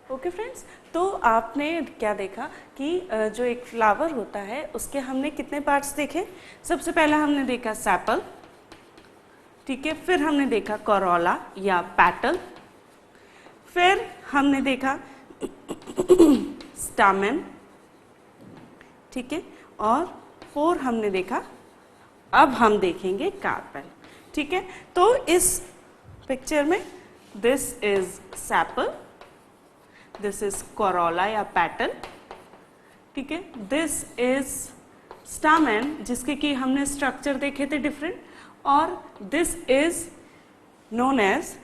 Okay friends, तो आपने क्या देखा कि जो एक फ्लावर होता है उसके हमने कितने पार्ट्स देखे। सबसे पहला हमने देखा सेपल, ठीक है, फिर हमने देखा कोरोला या पेटल, फिर हमने देखा स्टामेन, ठीक है, और फोर हमने देखा, अब हम देखेंगे कार्पेल, ठीक है। तो इस पिक्चर में this is sepal, this is Corolla या पेटल, ठीक है, दिस इज स्टामेन जिसके कि हमने स्ट्रक्चर देखे थे डिफरेंट, और this is known as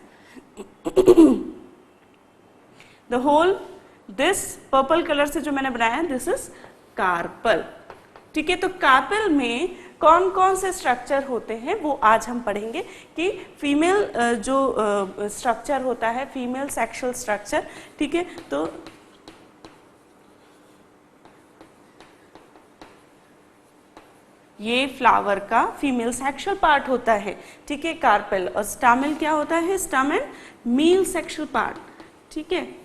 the whorl, this purple colour से जो मैंने बनाया है दिस इज कार्पल, ठीक है। तो कार्पेल में कौन कौन से स्ट्रक्चर होते हैं वो आज हम पढ़ेंगे कि फीमेल जो स्ट्रक्चर होता है, फीमेल सेक्सुअल स्ट्रक्चर, ठीक है। तो ये फ्लावर का फीमेल सेक्सुअल पार्ट होता है, ठीक है, कार्पेल। और स्टामेन क्या होता है, स्टामेन मेल सेक्सुअल पार्ट, ठीक है।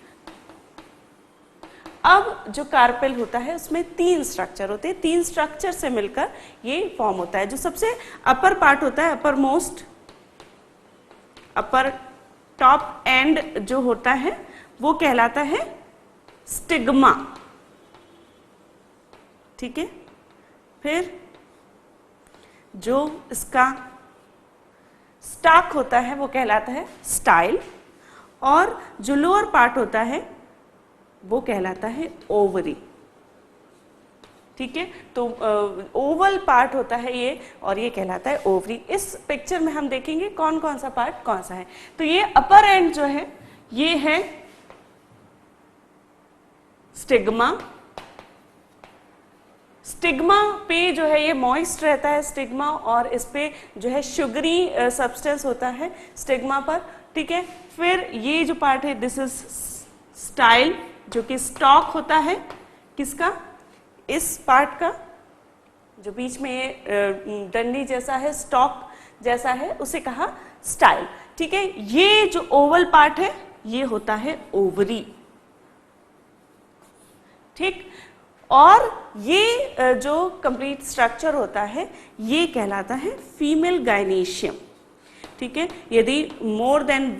अब जो कार्पेल होता है उसमें 3 स्ट्रक्चर होते हैं, 3 स्ट्रक्चर से मिलकर ये फॉर्म होता है। जो सबसे अपर पार्ट होता है, upper most, upper top and जो होता है वो कहलाता है स्टिग्मा, ठीक है। फिर जो इसका स्टाक होता है वो कहलाता है स्टाइल, और जो लोअर पार्ट होता है वो कहलाता है ओवरी, ठीक है। तो ओवल पार्ट होता है ये, और ये कहलाता है ओवरी। इस पिक्चर में हम देखेंगे कौन कौन सा पार्ट कौन सा है। तो ये अपर एंड जो है ये है स्टिग्मा, स्टिग्मा पे जो है ये मॉइस्ट रहता है स्टिग्मा, और इस पे जो है शुगरी सब्सटेंस होता है स्टिग्मा पर, ठीक है। फिर ये जो पार्ट है दिस इज स्टाइल, जो कि स्टॉक होता है किसका, इस पार्ट का, जो बीच में ये डंडी जैसा है, स्टॉक जैसा है, उसे कहा स्टाइल, ठीक है। ये जो ओवल पार्ट है ये होता है ओवरी, ठीक। और ये जो कंप्लीट स्ट्रक्चर होता है ये कहलाता है फीमेल गाइनेशियम, ठीक है। यदि मोर देन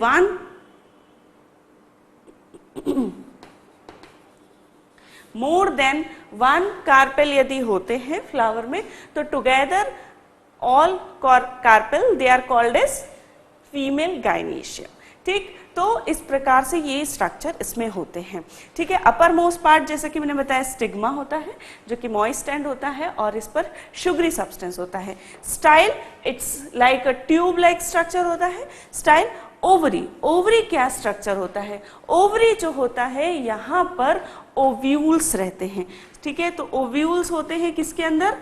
वन कार्पेल यदि होते हैं फ्लावर में, तो together all carpel they are called as female gynoecium, ठीक। तो इस प्रकार से ये स्ट्रक्चर इसमें होते हैं, ठीक है। अपर मोस्ट पार्ट जैसे कि मैंने बताया स्टिग्मा होता है जो कि मॉइस्ट एंड होता है, और इस पर शुगरी सब्सटेंस होता है। Style it's like a tube like structure होता है स्टाइल। ओवरी, ओवरी क्या स्ट्रक्चर होता है, ओवरी जो होता है यहाँ पर ओव्यूल्स रहते हैं, ठीक है। तो ओव्यूल्स होते हैं किसके अंदर,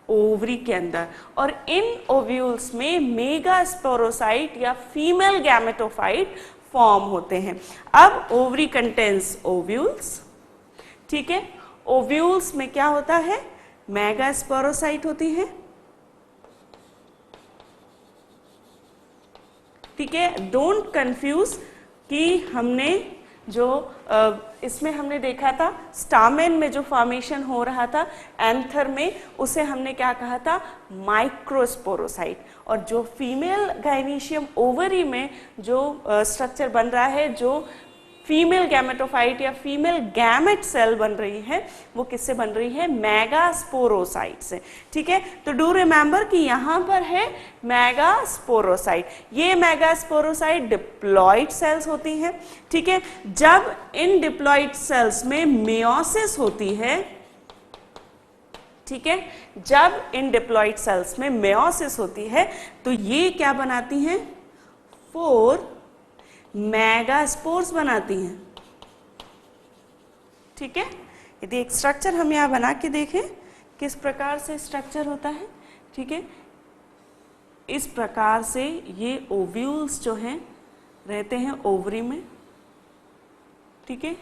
ओवरी के अंदर, और इन ओव्यूल्स में मेगास्पोरोसाइट या फीमेल गैमेटोफाइट फॉर्म होते हैं। अब ओवरी कंटेन्स ओव्यूल्स, ठीक है। ओव्यूल्स में क्या होता है, मेगास्पोरोसाइट होती है, ठीक है। डोंट कंफ्यूज कि हमने जो इसमें हमने देखा था स्टामेन में जो फॉर्मेशन हो रहा था एंथर में, उसे हमने क्या कहा था, माइक्रोस्पोरोसाइट। और जो फीमेल गाइनेशियम ओवरी में जो स्ट्रक्चर बन रहा है, जो फीमेल गैमेटोफाइट या फीमेल गैमेट सेल बन रही है, वो किससे बन रही है, मेगास्पोरोसाइट से, ठीक है। तो डू रिमेंबर कि यहाँ पर है मेगास्पोरोसाइट, ये मेगास्पोरोसाइट डिप्लॉइड सेल्स होती हैं, ठीक है। जब इन डिप्लॉइड सेल्स में मेयोसिस होती है, ठीक है, जब इन डिप्लॉइड सेल्स में मेयोसिस होती है तो ये क्या बनाती हैं, 4 मेगास्पोर्स बनाती हैं, ठीक है। यदि एक स्ट्रक्चर हम यहाँ बना के देखें किस प्रकार से स्ट्रक्चर होता है, ठीक है, इस प्रकार से ये ओव्यूल्स जो हैं रहते हैं ओवरी में, ठीक है।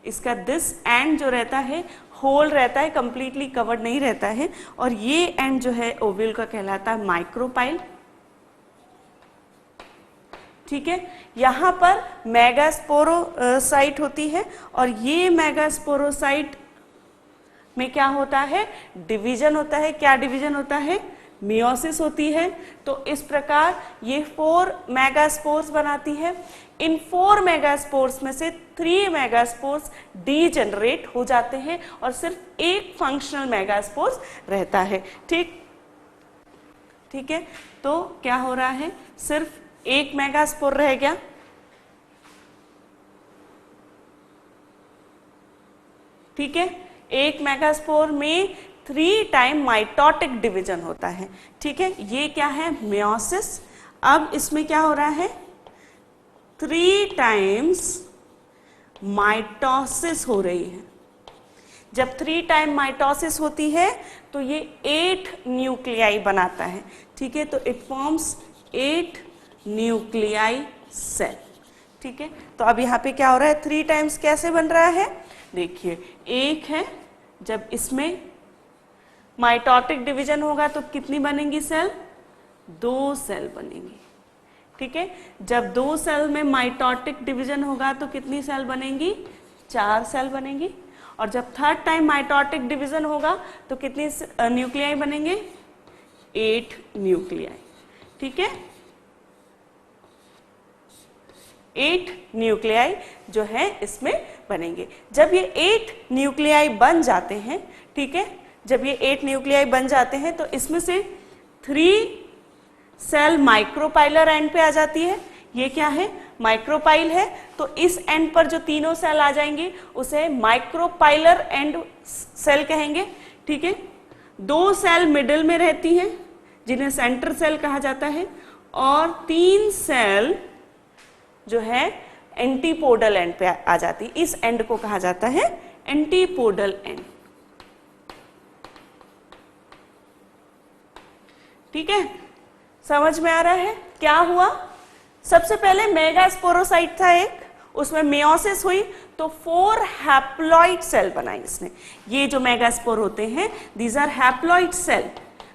इसका दिस एंड जो रहता है होल रहता है, कंप्लीटली कवर्ड नहीं रहता है, और ये एंड जो है ओव्यूल का कहलाता है माइक्रोपाइल, ठीक है, यहाँ पर मेगास्पोरोसाइट होती है और ये मेगास्पोरोसाइट में क्या होता है, डिवीजन होता है। क्या डिवीजन होता है, मियोसिस होती है। तो इस प्रकार ये 4 मेगास्पोर्स बनाती है। इन 4 मेगास्पोर्स में से 3 मेगास्पोर्स डीजेनरेट हो जाते हैं और सिर्फ एक फंक्शनल मेगास्पोर्स रहता है। ठीक है, तो क्या हो रहा है, सिर्फ एक मेगास्पोर रह गया। ठीक है, एक मेगास्पोर में 3 टाइम माइटोटिक डिवीजन होता है। ठीक है, ये क्या है, मियोसिस। अब इसमें क्या हो रहा है, 3 टाइम्स माइटोसिस हो रही है। जब 3 टाइम माइटोसिस होती है तो ये 8 न्यूक्लियाई बनाता है। ठीक है, तो इट फॉर्म्स 8 न्यूक्लियाई सेल। ठीक है, तो अब यहाँ पे क्या हो रहा है, 3 टाइम्स कैसे बन रहा है, देखिए एक है, जब इसमें माइटोटिक डिवीजन होगा तो कितनी बनेंगी सेल, 2 सेल बनेंगी। ठीक है, जब 2 सेल में माइटोटिक डिवीजन होगा तो कितनी सेल बनेंगी, 4 सेल बनेंगी। और जब 3rd टाइम माइटोटिक डिवीजन होगा तो कितनी न्यूक्लियाई बनेंगे, 8 न्यूक्लियाई। ठीक है, 8 न्यूक्लियाई जो है इसमें बनेंगे। जब ये 8 न्यूक्लियाई बन जाते हैं, ठीक है, जब ये 8 न्यूक्लियाई बन जाते हैं तो इसमें से 3 सेल माइक्रोपाइलर एंड पे आ जाती है। ये क्या है, माइक्रोपाइल है, तो इस एंड पर जो तीनों सेल आ जाएंगे उसे माइक्रोपाइलर एंड सेल कहेंगे। ठीक है, 2 सेल मिडिल में रहती हैं जिन्हें सेंटर सेल कहा जाता है और 3 सेल जो है एंटीपोडल एंड पे आ जाती है। इस एंड को कहा जाता है एंटीपोडल एंड। ठीक है, समझ में आ रहा है क्या हुआ, सबसे पहले मेगास्पोरोसाइट था एक, उसमें मियोसिस हुई तो 4 हैप्लॉइड सेल बनाई इसने। ये जो मेगास्पोर होते हैं दीज आर हैप्लॉइड सेल।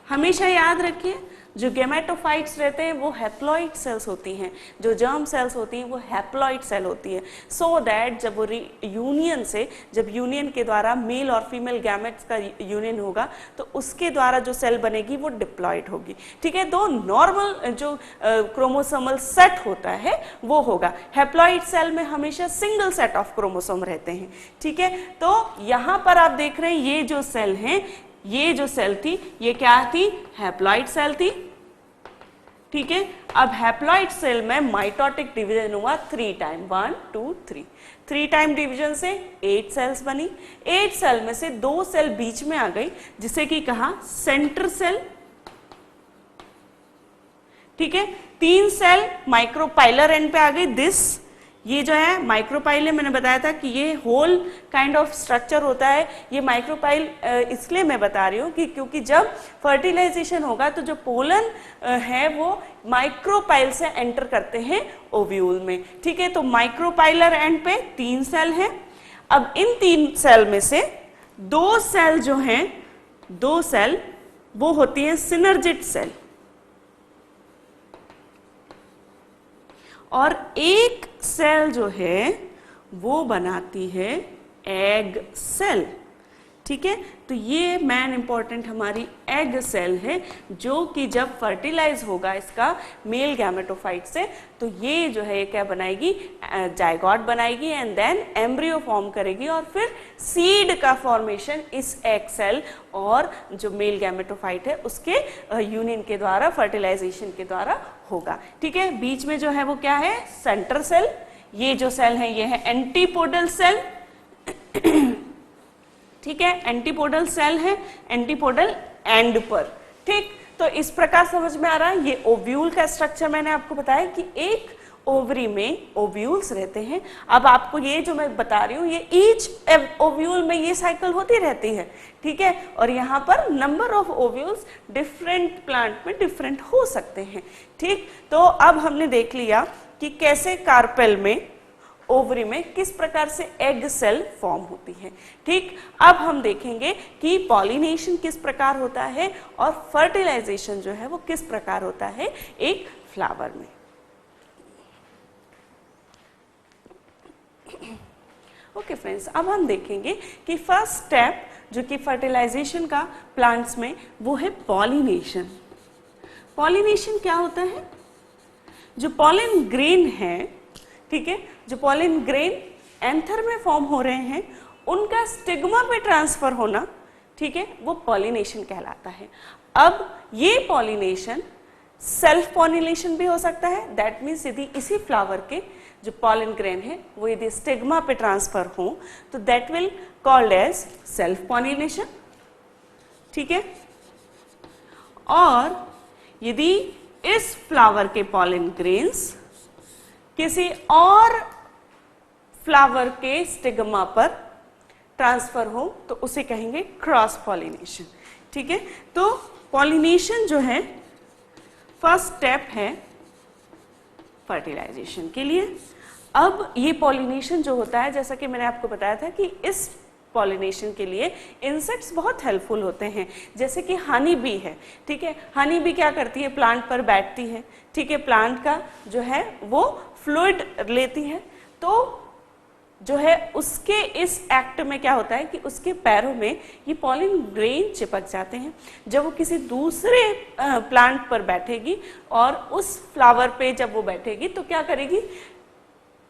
हमेशा याद रखिए जो गेमेटोफाइट्स रहते हैं वो हैप्लॉइड सेल्स होती हैं, जो जर्म सेल्स होती हैं वो हैप्लॉइड सेल होती है। सो दैट जब वो यूनियन से, जब यूनियन के द्वारा मेल और फीमेल गैमेट्स का यूनियन होगा तो उसके द्वारा जो सेल बनेगी वो डिप्लॉइड होगी। ठीक है, तो नॉर्मल जो क्रोमोसोमल सेट होता है वो होगा। हैप्लॉइड सेल में हमेशा सिंगल सेट ऑफ क्रोमोसोम रहते हैं। ठीक है, तो यहाँ पर आप देख रहे हैं ये जो सेल हैं, ये जो सेल थी ये क्या थी, हैप्लॉइड सेल थी। ठीक है, अब हैप्लॉइड सेल में माइटोटिक डिवीजन हुआ 3 टाइम, 1 2 3। 3 टाइम डिवीजन से 8 सेल्स बनी। 8 सेल में से 2 सेल बीच में आ गई जिसे कि कहा सेंटर सेल। ठीक है, 3 सेल माइक्रोपाइलर एंड पे आ गई। दिस ये जो है माइक्रोपाइल है, मैंने बताया था कि ये होल काइंड ऑफ स्ट्रक्चर होता है। ये माइक्रोपाइल इसलिए मैं बता रही हूँ कि क्योंकि जब फर्टिलाइजेशन होगा तो जो पोलन है वो माइक्रोपाइल से एंटर करते हैं ओव्यूल में। ठीक है, तो माइक्रोपाइलर एंड पे 3 सेल हैं। अब इन 3 सेल में से 2 सेल जो हैं, 2 सेल वो होती हैं सिनर्जिड सेल और एक सेल जो है वो बनाती है एग सेल। ठीक है, तो ये मेन इंपॉर्टेंट हमारी एग सेल है जो कि जब फर्टिलाइज होगा इसका मेल गैमेटोफाइट से तो ये जो है क्या बनाएगी, जायगोट बनाएगी एंड देन एम्ब्रियो फॉर्म करेगी और फिर सीड का फॉर्मेशन इस एग सेल और जो मेल गैमेटोफाइट है उसके यूनियन के द्वारा, फर्टिलाइजेशन के द्वारा होगा। ठीक है, बीच में जो है वो क्या है, सेंटर सेल। ये जो सेल है ये है एंटीपोडल सेल। ठीक है, एंटीपोडल सेल है, एंटीपोडल एंड पर। ठीक, तो इस प्रकार समझ में आ रहा है। ये ओव्यूल का स्ट्रक्चर मैंने आपको बताया कि एक ओवरी में ओव्यूल्स रहते हैं। अब आपको ये जो मैं बता रही हूँ ये ईच ओव्यूल में ये साइकिल होती रहती है। ठीक है, और यहाँ पर number of ovules different plant में डिफरेंट हो सकते हैं। ठीक, तो अब हमने देख लिया कि कैसे कार्पेल में, ओवरी में किस प्रकार से एग सेल फॉर्म होती है। ठीक, अब हम देखेंगे कि पॉलिनेशन किस प्रकार होता है और फर्टिलाइजेशन जो है वो किस प्रकार होता है एक फ्लावर में। ओके फ्रेंड्स, अब हम देखेंगे कि फर्स्ट स्टेप जो कि फर्टिलाइजेशन का प्लांट्स में, वो है पॉलिनेशन। पॉलिनेशन क्या होता है? जो पॉलन ग्रेन है, ठीक है, जो पॉलन ग्रेन एंथर में फॉर्म हो रहे हैं, उनका स्टिग्मा पे ट्रांसफर होना, ठीक है, वो पॉलिनेशन कहलाता है। अब ये पॉलिनेशन सेल्फ पॉलिनेशन भी हो सकता है, दैट मीन्स यदि इसी फ्लावर के जो पॉलन ग्रेन है वो यदि स्टिग्मा पे ट्रांसफर हो तो that will called as self pollination, ठीक है। और यदि इस फ्लावर के पॉलन ग्रेन्स किसी और फ्लावर के स्टिग्मा पर ट्रांसफर हो तो उसे कहेंगे क्रॉस पॉलिनेशन, ठीक है। तो पॉलिनेशन जो है फर्स्ट स्टेप है फर्टिलाइजेशन के लिए। अब ये पॉलिनेशन जो होता है, जैसा कि मैंने आपको बताया था कि इस पॉलिनेशन के लिए इंसेक्ट्स बहुत हेल्पफुल होते हैं, जैसे कि हनी बी है, ठीक है। हनी बी क्या करती है? प्लांट पर बैठती है, ठीक है, प्लांट का जो है वो फ्लूइड लेती है, तो जो है उसके इस एक्ट में क्या होता है कि उसके पैरों में ये पॉलन ग्रेन चिपक जाते हैं। जब वो किसी दूसरे प्लांट पर बैठेगी और उस फ्लावर पे जब वो बैठेगी तो क्या करेगी?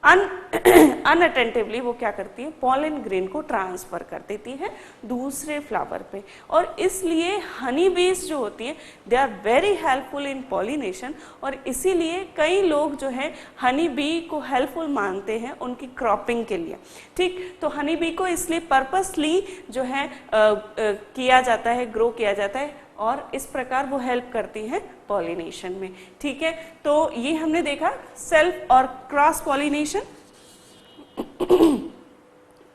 अनअटेंटिवली वो क्या करती है? पॉलन ग्रेन को ट्रांसफर कर देती है दूसरे फ्लावर पे। और इसलिए हनी बीज जो होती है they are very helpful in pollination, और इसीलिए कई लोग जो है हनी बी को हेल्पफुल मानते हैं उनकी क्रॉपिंग के लिए, ठीक। तो हनी बी को इसलिए पर्पसली जो है किया जाता है, ग्रो किया जाता है, और इस प्रकार वो हेल्प करती हैं पॉलिनेशन में, ठीक है। तो ये हमने देखा सेल्फ और क्रॉस पॉलिनेशन।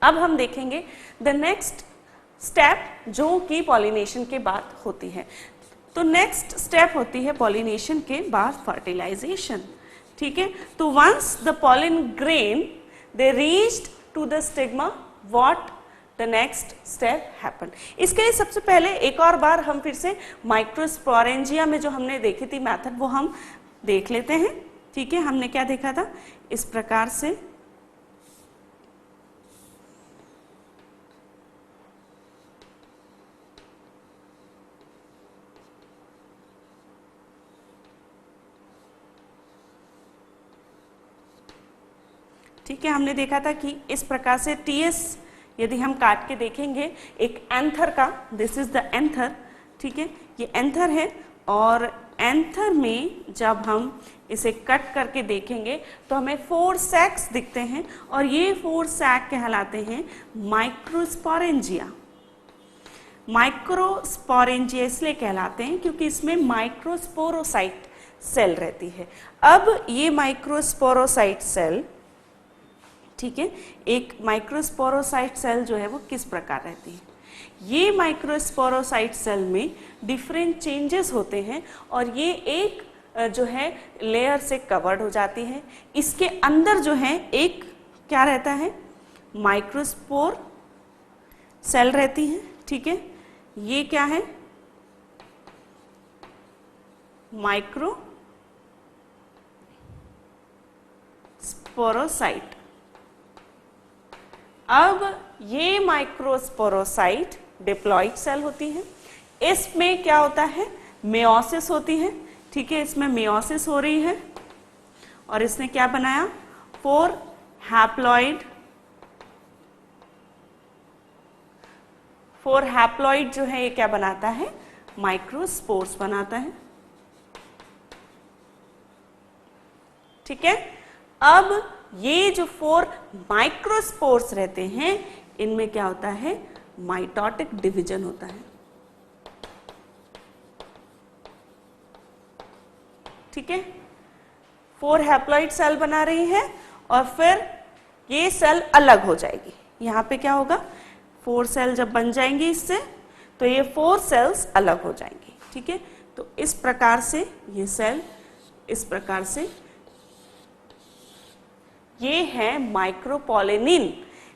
अब हम देखेंगे द नेक्स्ट स्टेप जो कि पॉलिनेशन के बाद होती है। तो नेक्स्ट स्टेप होती है पॉलिनेशन के बाद फर्टिलाइजेशन, ठीक है। तो once the pollen grain they reached to the stigma, what the next step happen. इसके लिए सबसे पहले एक और बार हम फिर से माइक्रोस्पोरेंजिया में जो हमने देखी थी मेथड वो हम देख लेते हैं, ठीक है। हमने क्या देखा था? इस प्रकार से ठीक है, हमने देखा था कि इस प्रकार से टीएस यदि हम काट के देखेंगे एक एंथर का, दिस इज द एंथर, ठीक है, ये एंथर है, और एंथर में जब हम इसे कट करके देखेंगे तो हमें 4 सैक्स दिखते हैं, और ये 4 सैक कहलाते हैं माइक्रोस्पोरेंजिया। माइक्रोस्पोरेंजिया इसलिए कहलाते हैं क्योंकि इसमें माइक्रोस्पोरोसाइट सेल रहती है। अब ये माइक्रोस्पोरोसाइट सेल, ठीक है, एक माइक्रोस्पोरोसाइट सेल जो है वो किस प्रकार रहती है? ये माइक्रोस्पोरोसाइट सेल में डिफरेंट चेंजेस होते हैं, और ये एक जो है लेयर से कवर्ड हो जाती है। इसके अंदर जो है एक क्या रहता है? माइक्रोस्पोर सेल रहती है, ठीक है। ये क्या है? माइक्रोस्पोरोसाइट। अब ये माइक्रोस्पोरोसाइट डिप्लॉइड सेल होती है। इसमें क्या होता है? मेयोसिस होती है, ठीक है, इसमें मेयोसिस हो रही है, और इसने क्या बनाया? 4 हैप्लॉइड जो है ये क्या बनाता है? माइक्रोस्पोर्स बनाता है, ठीक है। अब ये जो 4 माइक्रोस्पोर्स रहते हैं इनमें क्या होता है? माइटोटिक डिवीजन होता है, ठीक है। 4 हैप्लॉइड सेल बना रही है, और फिर ये सेल अलग हो जाएगी। यहाँ पे क्या होगा? 4 सेल जब बन जाएंगी इससे तो ये 4 सेल्स अलग हो जाएंगी, ठीक है। तो इस प्रकार से ये सेल, इस प्रकार से ये है माइक्रोपोलेनिन,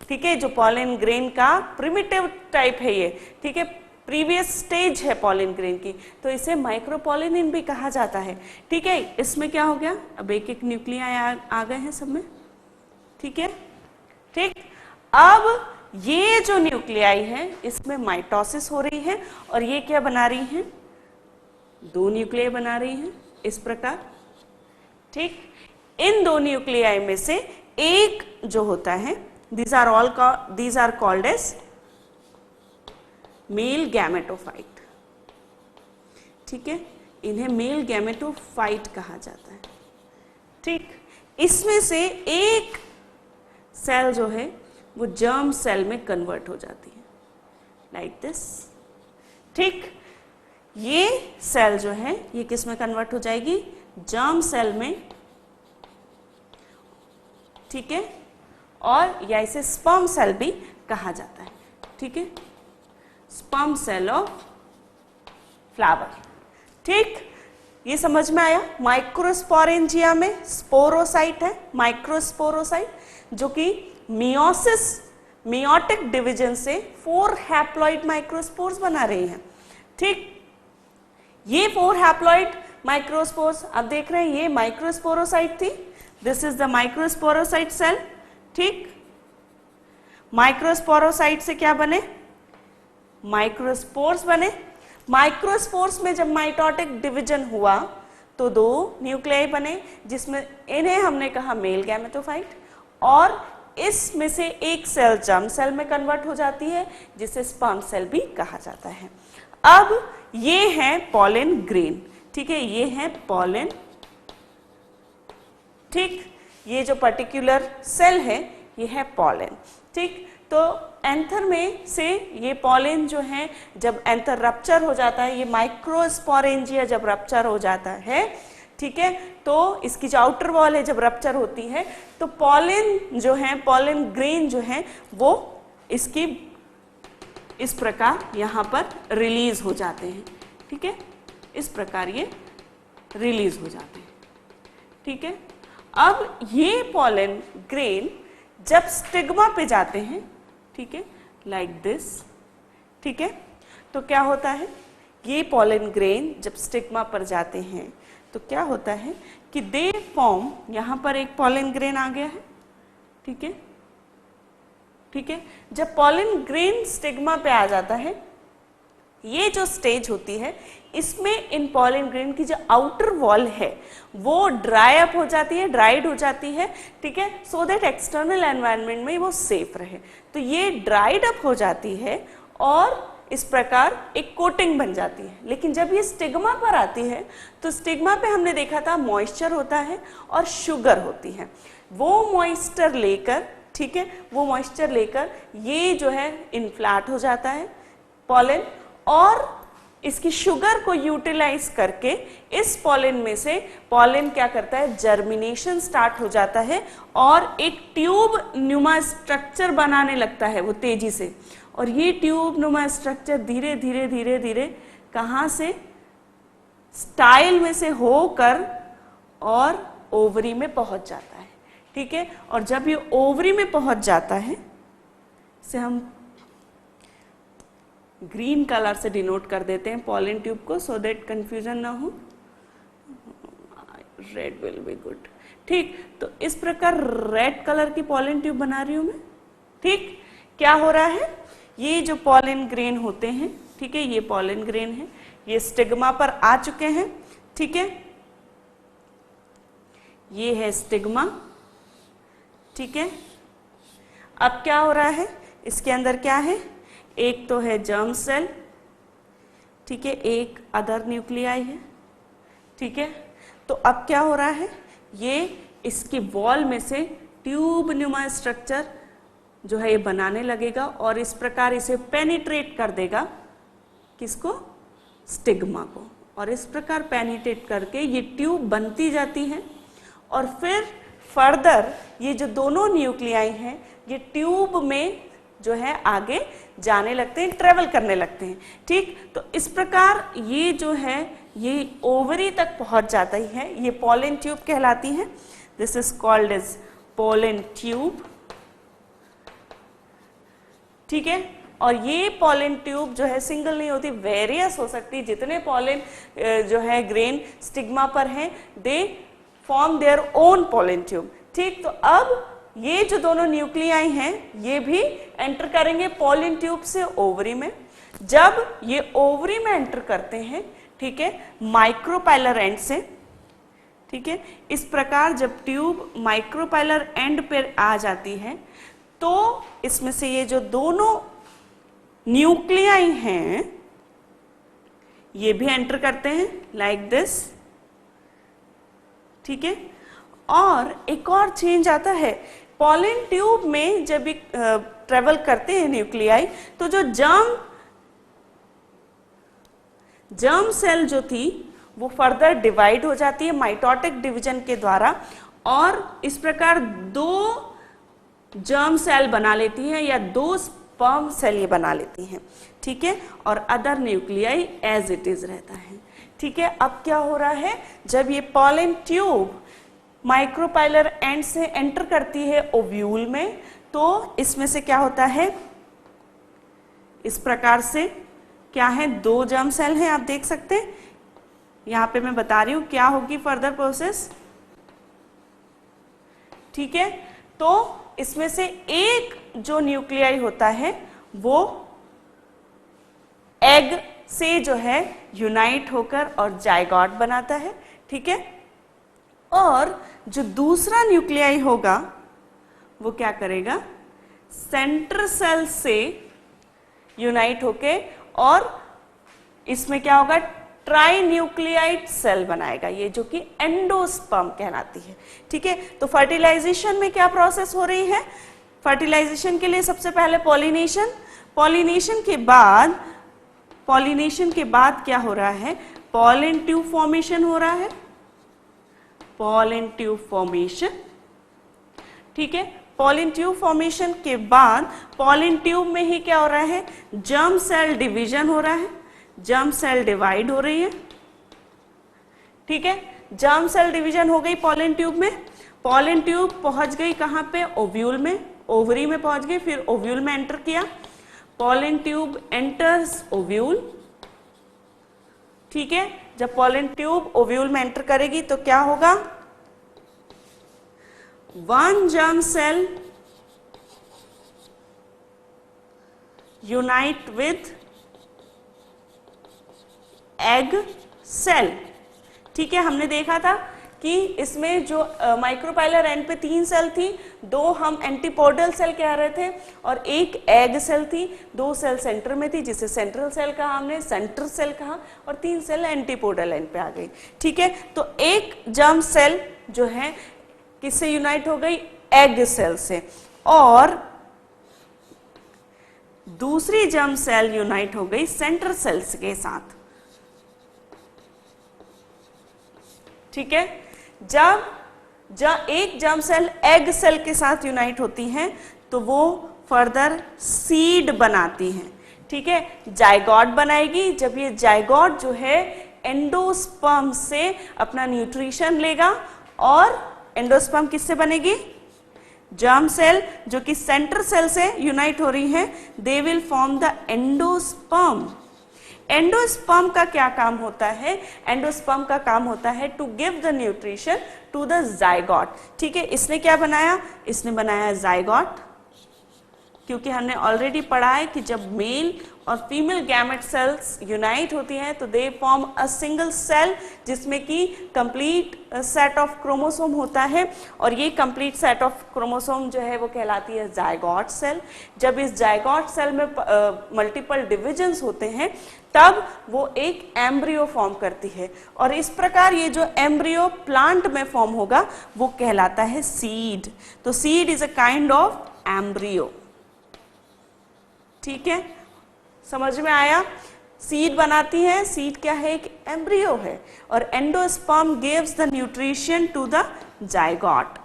ठीक है, जो पॉलन ग्रेन का प्रिमिटिव टाइप है ये, ठीक है, प्रीवियस स्टेज है पॉलन ग्रेन की, तो इसे माइक्रोपोलेनिन भी कहा जाता है, ठीक है। इसमें क्या हो गया? अब एक एक न्यूक्लियाई आ गए हैं सब में, ठीक है, ठीक। अब ये जो न्यूक्लियाई है इसमें माइटोसिस हो रही है और ये क्या बना रही हैं, 2 न्यूक्लियाई बना रही हैं इस प्रकार। ठीक, इन 2 न्यूक्लियाई में से एक जो होता है, these are called as male gametophyte. ठीक है, इन्हें मेल गैमेटोफाइट कहा जाता है। ठीक, इसमें से एक सेल जो है वो जर्म सेल में कन्वर्ट हो जाती है लाइक दिस। ठीक, ये सेल जो है ये किस में कन्वर्ट हो जाएगी, जर्म सेल में। ठीक है, और या इसे स्पर्म सेल भी कहा जाता है। ठीक है, स्पर्म सेल ऑफ फ्लावर। ठीक, ये समझ में आया। माइक्रोस्पोरेंजिया में स्पोरोसाइट है, माइक्रोस्पोरोसाइट, जो कि मियोटिक डिवीजन से 4 हैप्लॉइड माइक्रोस्पोर्स बना रही हैं। ठीक, ये 4 हैप्लॉइड माइक्रोस्पोर्स आप देख रहे हैं, ये माइक्रोस्पोरोसाइट थी, this is the microsporocyte cell. ठीक, माइक्रोस्पोरोसाइट से क्या बने, माइक्रोस्पोर्स बने। माइक्रोस्पोर्स में जब माइटोटिक डिवीजन हुआ तो 2 न्यूक्लियाई बने, जिसमें इन्हें हमने कहा मेल गैमेटोफाइट, और इसमें से एक सेल जर्म सेल में कन्वर्ट हो जाती है जिसे स्पर्म सेल भी कहा जाता है। अब ये है पॉलन ग्रेन। ठीक है, ये है पॉलन। ठीक, ये जो पर्टिकुलर सेल है ये है पॉलन। ठीक, तो एंथर में से ये पॉलन जो है जब एंथर रप्चर हो जाता है, ये माइक्रोस्पोरेंजिया जब रप्चर हो जाता है, ठीक है, तो इसकी जो आउटर वॉल है जब रप्चर होती है तो पॉलन जो है, पॉलन ग्रेन जो है वो इसकी इस प्रकार यहाँ पर रिलीज हो जाते हैं। ठीक है, इस प्रकार ये रिलीज हो जाते हैं। ठीक है, अब ये पॉलन ग्रेन जब स्टिग्मा पे जाते हैं, ठीक है, लाइक दिस। ठीक है, तो क्या होता है, ये पॉलन ग्रेन जब स्टिग्मा पर जाते हैं तो क्या होता है कि दे फॉर्म, यहां पर एक पॉलन ग्रेन आ गया है। ठीक है, ठीक है, जब पॉलन ग्रेन स्टिग्मा पे आ जाता है, ये जो स्टेज होती है इसमें इन पॉलन ग्रेन की जो आउटर वॉल है वो ड्राई अप हो जाती है, ड्राइड हो जाती है। ठीक है, सो दैट एक्सटर्नल एनवायरनमेंट में वो सेफ रहे। तो ये ड्राइड अप हो जाती है और इस प्रकार एक कोटिंग बन जाती है। लेकिन जब ये स्टिग्मा पर आती है तो स्टिग्मा पे हमने देखा था मॉइस्चर होता है और शुगर होती है। वो मॉइस्चर लेकर, ठीक है, वो मॉइस्चर लेकर ये जो है इन्फ्लैट हो जाता है पॉलन, और इसकी शुगर को यूटिलाइज करके इस पॉलन में से पॉलन क्या करता है, जर्मिनेशन स्टार्ट हो जाता है और एक ट्यूब नुमा स्ट्रक्चर बनाने लगता है वो तेजी से। और ये ट्यूब नुमा स्ट्रक्चर धीरे धीरे धीरे धीरे कहाँ से, स्टाइल में से होकर और ओवरी में पहुंच जाता है। ठीक है, और जब ये ओवरी में पहुंच जाता है, इसे हम ग्रीन कलर से डिनोट कर देते हैं पॉलन ट्यूब को, सो दैट कंफ्यूजन ना हो। Red will be good. ठीक, तो इस प्रकार रेड कलर की पॉलन ट्यूब बना रही हूं मैं। ठीक, क्या हो रहा है, ये जो पॉलन ग्रेन होते हैं, ठीक है, ये पॉलन ग्रेन है, ये स्टिग्मा पर आ चुके हैं। ठीक है, ये है स्टिग्मा। ठीक है, अब क्या हो रहा है, इसके अंदर क्या है, एक तो है जर्म सेल, ठीक है, एक अदर न्यूक्लियाई है। ठीक है, तो अब क्या हो रहा है, ये इसकी वॉल में से ट्यूब नुमा स्ट्रक्चर जो है ये बनाने लगेगा और इस प्रकार इसे पेनिट्रेट कर देगा, किसको, स्टिग्मा को, और इस प्रकार पेनिट्रेट करके ये ट्यूब बनती जाती है। और फिर फर्दर ये जो दोनों न्यूक्लियाई हैं ये ट्यूब में जो है आगे जाने लगते हैं, ट्रेवल करने लगते हैं। ठीक, तो इस प्रकार ये जो है ये ओवरी तक पहुंच जाता ही है, ये पॉलन ट्यूब कहलाती है। This is called as pollen tube. ठीक है, और ये पॉलन ट्यूब जो है सिंगल नहीं होती, वेरियस हो सकती है। जितने पॉलन जो है ग्रेन स्टिग्मा पर हैं, they form their own pollen tube. ठीक, तो अब ये जो दोनों न्यूक्लियाई हैं ये भी एंटर करेंगे पॉलन ट्यूब से ओवरी में। जब ये ओवरी में एंटर करते हैं, ठीक है, माइक्रोपाइलर एंड से, ठीक है, इस प्रकार जब ट्यूब माइक्रोपाइलर एंड पर आ जाती है तो इसमें से ये जो दोनों न्यूक्लियाई हैं ये भी एंटर करते हैं लाइक दिस, ठीक है। और एक और चेंज आता है पॉलन ट्यूब में, जब भी ट्रेवल करते हैं न्यूक्लियाई तो जो जर्म सेल जो थी वो फर्दर डिवाइड हो जाती है माइटोटिक डिवीजन के द्वारा, और इस प्रकार दो जर्म सेल बना लेती हैं या दो स्पर्म सेल ये बना लेती हैं, ठीक है, और other nuclei as it is रहता है, ठीक है। अब क्या हो रहा है, जब ये पॉलन ट्यूब माइक्रोपाइलर एंड से एंटर करती है ओव्यूल में तो इसमें से क्या होता है, इस प्रकार से क्या है, दो जर्म सेल हैं, आप देख सकते हैं। यहां पे मैं बता रही हूं क्या होगी फर्दर प्रोसेस, ठीक है। तो इसमें से एक जो न्यूक्लियाई होता है वो एग से जो है यूनाइट होकर और जाइगोट बनाता है, ठीक है। और जो दूसरा न्यूक्लियाई होगा वो क्या करेगा, सेंट्रल सेल से यूनाइट होके और इसमें क्या होगा, ट्राई न्यूक्लियाइड सेल बनाएगा, ये जो कि एंडोस्पर्म कहलाती है, ठीक है। तो फर्टिलाइजेशन में क्या प्रोसेस हो रही है, फर्टिलाइजेशन के लिए सबसे पहले पॉलिनेशन, पॉलिनेशन के बाद क्या हो रहा है, पॉलन ट्यूब फॉर्मेशन हो रहा है, पॉलन ट्यूब फॉर्मेशन, ठीक है। पॉलन ट्यूब फॉर्मेशन के बाद पॉलन ट्यूब में ही क्या हो रहा है, जर्म सेल डिवीजन हो रहा है, जर्म सेल डिवाइड हो रही है, ठीक है। जर्म सेल डिवीजन हो गई पॉलन ट्यूब में, पॉलन ट्यूब पहुंच गई कहां पे, ओव्यूल में, ओवरी में पहुंच गई, फिर ओव्यूल में एंटर किया, पॉलन ट्यूब एंटर्स ओव्यूल, ठीक है। जब पॉलन ट्यूब ओव्यूल में एंटर करेगी तो क्या होगा, one germ cell unite with egg cell, ठीक है। हमने देखा था कि इसमें जो माइक्रोपाइलर एंड पे 3 सेल थी, 2 हम एंटीपोडल सेल कह रहे थे और एक एग सेल थी, 2 सेल सेंटर में थी जिसे सेंट्रल सेल कहा हमने, सेंट्रल सेल कहा, और 3 सेल एंटीपोडल एंड पे आ गई, ठीक है। तो एक जर्म सेल जो है किससे यूनाइट हो गई, एग सेल से, और दूसरी जर्म सेल यूनाइट हो गई सेंट्रल सेल्स के साथ, ठीक है। जब एक जर्म सेल एग सेल के साथ यूनाइट होती हैं तो वो फर्दर सीड बनाती हैं, ठीक है, जाइगोट बनाएगी। जब ये जाइगोट जो है एंडोस्पर्म से अपना न्यूट्रिशन लेगा, और एंडोस्पर्म किससे बनेगी, जर्म सेल जो कि सेंट्रल सेल से यूनाइट हो रही हैं, they will form the endosperm. Endosperm का क्या काम होता है, एंडोस्पर्म का काम होता है to give the nutrition to the zygote, ठीक है। इसने क्या बनाया, इसने बनाया जाइगोट, क्योंकि हमने ऑलरेडी पढ़ा है कि जब मेल और फीमेल गैमेट सेल्स यूनाइट होती हैं तो they form a single cell जिसमें कि कंप्लीट सेट ऑफ क्रोमोसोम होता है, और ये कंप्लीट सेट ऑफ क्रोमोसोम जो है वो कहलाती है जाइगोट सेल। जब इस जाइगोट सेल में मल्टीपल डिविजन्स होते हैं तब वो एक एम्ब्रियो फॉर्म करती है, और इस प्रकार ये जो एम्ब्रियो प्लांट में फॉर्म होगा वो कहलाता है सीड। तो seed is a kind of embryo, ठीक है, समझ में आया। सीड बनाती है, सीड क्या है, एक एम्ब्रियो है, और endosperm gives the nutrition to the zygote.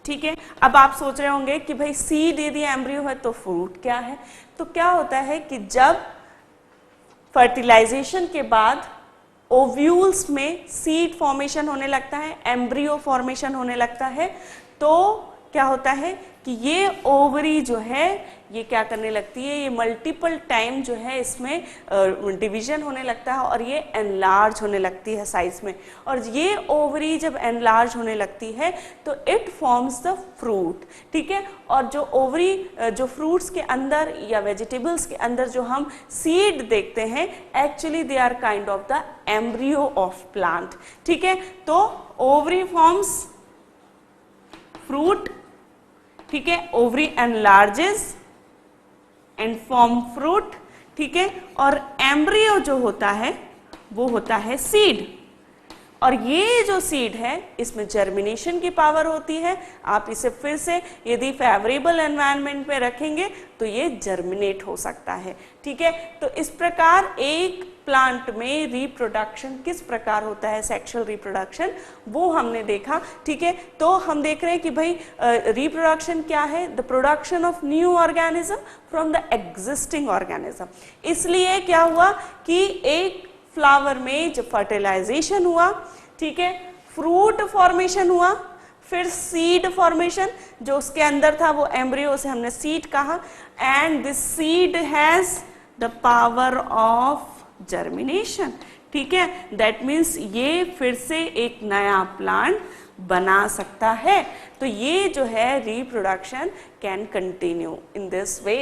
ठीक है, अब आप सोच रहे होंगे कि भाई सीड यदि एम्ब्रियो है तो फ्रूट क्या है। तो क्या होता है कि जब फर्टिलाइजेशन के बाद ओव्यूल्स में सीड फॉर्मेशन होने लगता है, एम्ब्रियो फॉर्मेशन होने लगता है, तो क्या होता है कि ये ओवरी जो है ये क्या करने लगती है, ये मल्टीपल टाइम जो है इसमें डिवीजन होने लगता है और ये एनलार्ज होने लगती है साइज में। और ये ओवरी जब एनलार्ज होने लगती है तो इट फॉर्म्स द फ्रूट, ठीक है। और जो ओवरी जो फ्रूट्स के अंदर या वेजिटेबल्स के अंदर जो हम सीड देखते हैं, actually they are kind of the embryo of plant, ठीक है। तो ओवरी फॉर्म्स फ्रूट, ठीक है, ovary enlarges and form fruit, ठीक है। और एम्ब्रियो जो होता है वो होता है सीड, और ये जो सीड है इसमें जर्मिनेशन की पावर होती है। आप इसे फिर से यदि फेवरेबल एनवायरनमेंट में रखेंगे तो ये जर्मिनेट हो सकता है, ठीक है। तो इस प्रकार एक प्लांट में रिप्रोडक्शन किस प्रकार होता है, सेक्सुअल रिप्रोडक्शन, वो हमने देखा, ठीक है। तो हम देख रहे हैं कि भाई रिप्रोडक्शन क्या है, the production of new organism from the existing organism. इसलिए क्या हुआ कि एक फ्लावर में जब फर्टिलाइजेशन हुआ, ठीक है, फ्रूट फॉर्मेशन हुआ, फिर सीड फॉर्मेशन, जो उसके अंदर था वो एम्ब्रियो से हमने सीड कहा, and this seed has the power of germination, ठीक है। दैट मीन्स ये फिर से एक नया प्लांट बना सकता है। तो ये जो है reproduction can continue in this way,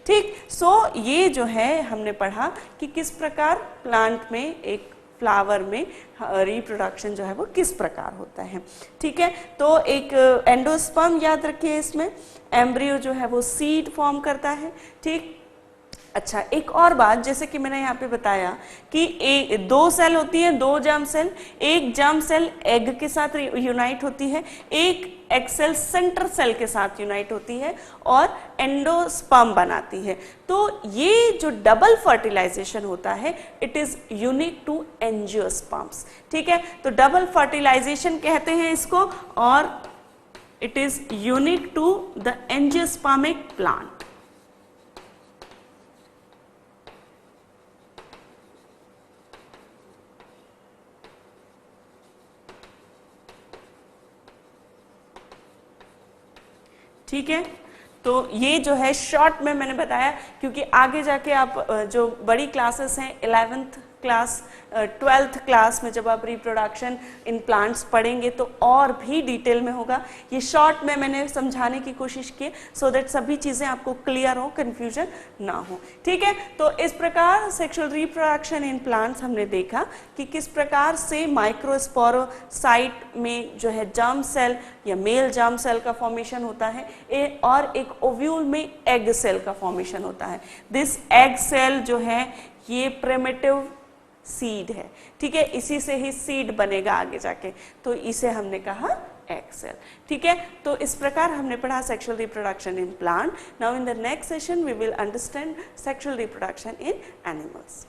ठीक। सो ये जो है हमने पढ़ा कि किस प्रकार प्लांट में, एक फ्लावर में रिप्रोडक्शन जो है वो किस प्रकार होता है, ठीक है। तो एक एंडोस्पर्म याद रखिए, इसमें एम्ब्रियो जो है वो सीड फॉर्म करता है, ठीक। अच्छा, एक और बात, जैसे कि मैंने यहाँ पे बताया कि दो सेल होती है, दो जर्म सेल, एक जर्म सेल एग के साथ यूनाइट होती है, एक एग सेल सेंटर सेल के साथ यूनाइट होती है और एंडोस्पर्म बनाती है। तो ये जो डबल फर्टिलाइजेशन होता है it is unique to angiosperms, ठीक है। तो डबल फर्टिलाइजेशन कहते हैं इसको, और it is unique to the angiospermic plant. ठीक है, तो ये जो है शॉर्ट में मैंने बताया, क्योंकि आगे जाके आप जो बड़ी क्लासेस हैं 11th क्लास 12th क्लास में जब आप रिप्रोडक्शन इन प्लांट्स पढ़ेंगे तो और भी डिटेल में होगा। ये शॉर्ट में मैंने समझाने की कोशिश की सो दैट सभी चीज़ें आपको क्लियर हो, कन्फ्यूजन ना हो, ठीक है। तो इस प्रकार सेक्सुअल रिप्रोडक्शन इन प्लांट्स हमने देखा कि किस प्रकार से माइक्रोस्पोरोसाइट में जो है जर्म सेल या मेल जर्म सेल का फॉर्मेशन होता है और एक ओव्यूल में एग सेल का फॉर्मेशन होता है। दिस एग सेल जो है ये प्रिमिटिव सीड है, ठीक है, इसी से ही सीड बनेगा आगे जाके, तो इसे हमने कहा एग सेल, ठीक है। तो इस प्रकार हमने पढ़ा sexual reproduction in plant. Now in the next session we will understand sexual reproduction in animals.